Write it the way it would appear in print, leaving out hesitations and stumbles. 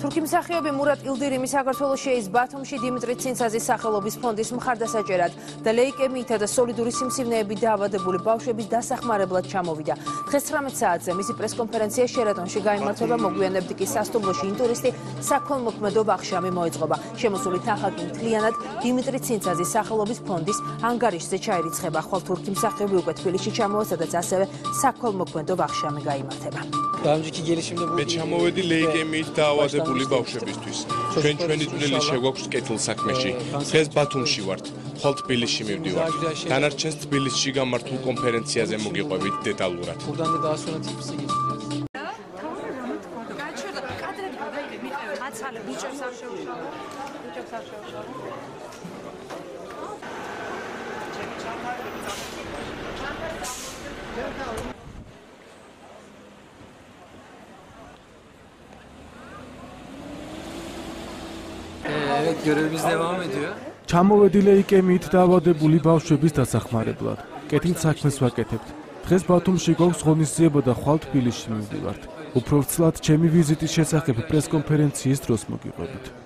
თურქიმსახიობი მურატ ილდირიმი საქართველოს შეის ბათუმში დიმიტრი ცინცაძის სახელობის ფონდის მხარდასაჭერად და ლეიკემიითა და სოლიდური სიმსივნეებით დაავადებული ბავშვების დასახმარებლად ჩამოვიდა. დღეს 19 საათზე მისი პრესკონფერენცია შერატონში გაიმართება, მოგვიანებით კი სასტუმროში ინტურისტი საქველმოქმედო ვახშამი მოეწყობა. შემოსული თანხმები მთლიანად დიმიტრი ცინცაძის სახელობის ფონდის ანგარიშზე ჩაირიცხება. ხვალ თურქიმსახიობი უკვე თბილისში ჩამოვა, სადაც ასევე საქველმოქმედო ვახშამი გაიმართება. მე ჩამოვედი ლეიკემიით დაავადებული ბავშვებისთვის. ჩვენი წვლილი შეგვაქვს კეთილ საქმეში. დღეს ბათუმში ვართ, ხვალ თბილისში მივდივარ. დანარჩენს თბილისში გამართულ კონფერენციაზე მოგიყვებით დეტალურად. Görevimiz devam ediyor. ჩამოვედი ლეიკემიით დაავადებული ბავშვების დასახმარებლად. კეთილ საქმეს ვაკეთებთ. დღეს ბათუმში გვაქვს ღონისძიება და ხვალ თბილისში მივდივართ. უფრო ცლად ჩემი ვიზიტის შესახებ პრესკონფერენციის დროს მოგიყვებით.